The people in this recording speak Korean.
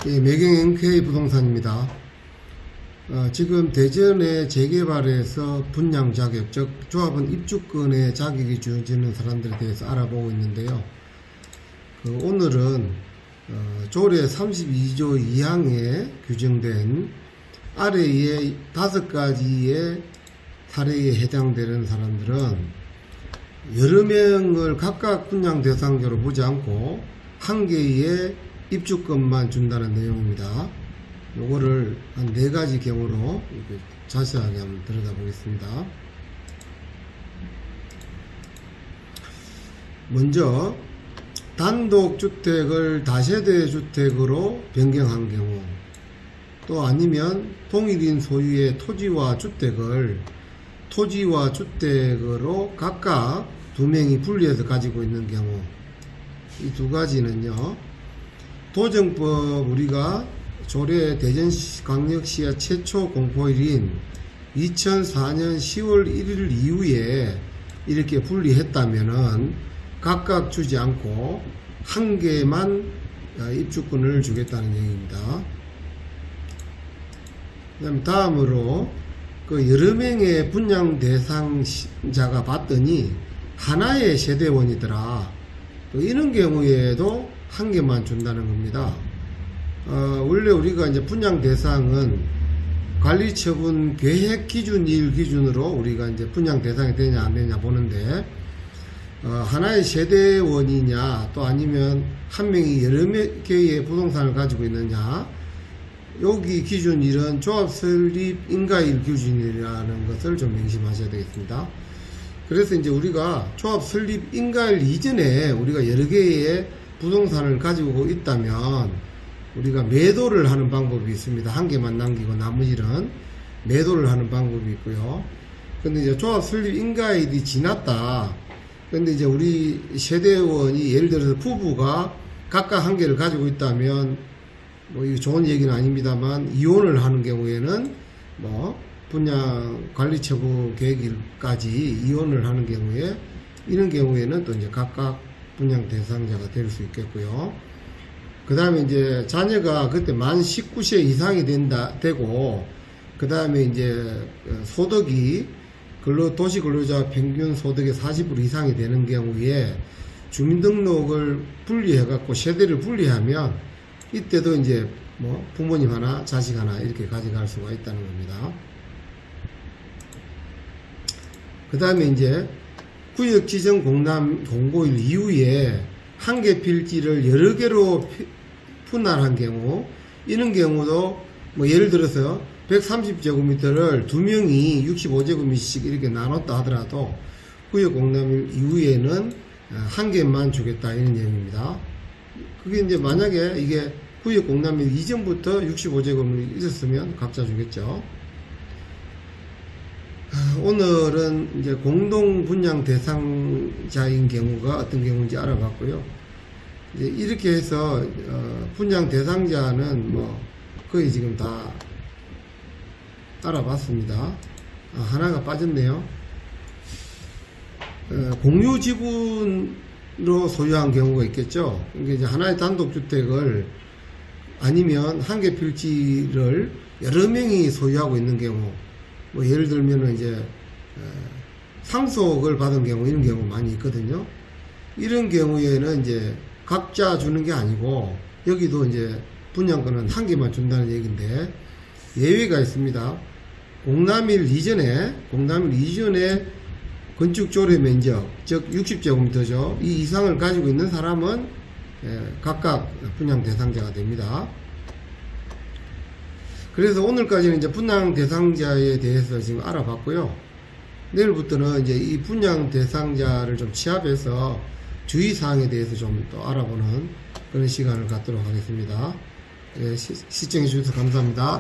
예, 매경 MK 부동산입니다. 지금 대전의 재개발에서 분양 자격, 즉 조합원 입주권의 자격이 주어지는 사람들에 대해서 알아보고 있는데요. 오늘은 조례 32조 2항에 규정된 아래의 5가지의 사례에 해당되는 사람들은 여러 명을 각각 분양 대상자로 보지 않고 한 개의 입주권만 준다는 내용입니다. 요거를 한 4가지 경우로 이렇게 자세하게 한번 들여다보겠습니다. 먼저 단독주택을 다세대 주택으로 변경한 경우, 또 아니면 동일인 소유의 토지와 주택으로 각각 2명이 분리해서 가지고 있는 경우, 이 2가지는요 도정법 우리가 조례 대전광역시의 최초 공포일인 2004년 10월 1일 이후에 이렇게 분리했다면은 각각 주지 않고 한 개만 입주권을 주겠다는 얘기입니다. 그다음 다음으로 여러 명의 분양 대상자가 봤더니 하나의 세대원이더라. 또 이런 경우에도 한 개만 준다는 겁니다. 원래 우리가 이제 분양 대상은 관리처분 계획 기준일 기준으로 우리가 이제 분양 대상이 되냐 안 되냐 보는데, 하나의 세대원이냐 또 아니면 한 명이 여러 개의 부동산을 가지고 있느냐, 여기 기준일은 조합 설립 인가일 기준이라는 것을 좀 명심하셔야 되겠습니다. 그래서 이제 우리가 조합 설립 인가일 이전에 우리가 여러 개의 부동산을 가지고 있다면 우리가 매도를 하는 방법이 있습니다. 한 개만 남기고 나머지는 매도를 하는 방법이 있고요. 근데 이제 조합 설립 인가일이 지났다. 근데 이제 우리 세대원이 예를 들어서 부부가 각각 한 개를 가지고 있다면 뭐 이거 좋은 얘기는 아닙니다만, 이혼을 하는 경우에는 뭐 분양 관리처분 계획일까지 이혼을 하는 경우에, 이런 경우에는 또 이제 각각 분양 대상자가 될 수 있겠고요. 그 다음에 이제 자녀가 그때 만 19세 이상이 되고, 그 다음에 이제 소득이 도시근로자 평균 소득의 40% 이상이 되는 경우에 주민등록을 분리해갖고 세대를 분리하면, 이때도 이제 뭐 부모님 하나, 자식 하나 이렇게 가져갈 수가 있다는 겁니다. 그 다음에 이제 구역 지정 공고일 이후에 한 개 필지를 여러 개로 분할한 경우, 이런 경우도 뭐 예를 들어서 130제곱미터를 2명이 65제곱미터씩 이렇게 나눴다 하더라도 구역 공람일 이후에는 한 개만 주겠다, 이런 내용입니다. 그게 이제 만약에 이게 구역 공람일 이전부터 65제곱미터 있었으면 각자 주겠죠. 오늘은 이제 공동 분양 대상자인 경우가 어떤 경우인지 알아봤고요. 이제 이렇게 해서 분양 대상자는 뭐 거의 지금 다 알아봤습니다. 하나가 빠졌네요. 공유 지분으로 소유한 경우가 있겠죠. 이게 이제 하나의 단독주택을 아니면 한 개 필지를 여러 명이 소유하고 있는 경우, 뭐 예를 들면은 이제 상속을 받은 경우, 이런 경우 많이 있거든요. 이런 경우에는 이제 각자 주는 게 아니고, 여기도 이제 분양권은 한 개만 준다는 얘기인데 예외가 있습니다. 공람일 이전에 건축조례 면적, 즉 60제곱미터죠. 이 이상을 가지고 있는 사람은 각각 분양 대상자가 됩니다. 그래서 오늘까지는 이제 분양 대상자에 대해서 지금 알아봤고요. 내일부터는 이제 이 분양 대상자를 좀 취합해서 주의사항에 대해서 좀 또 알아보는 그런 시간을 갖도록 하겠습니다. 시청해 주셔서 감사합니다.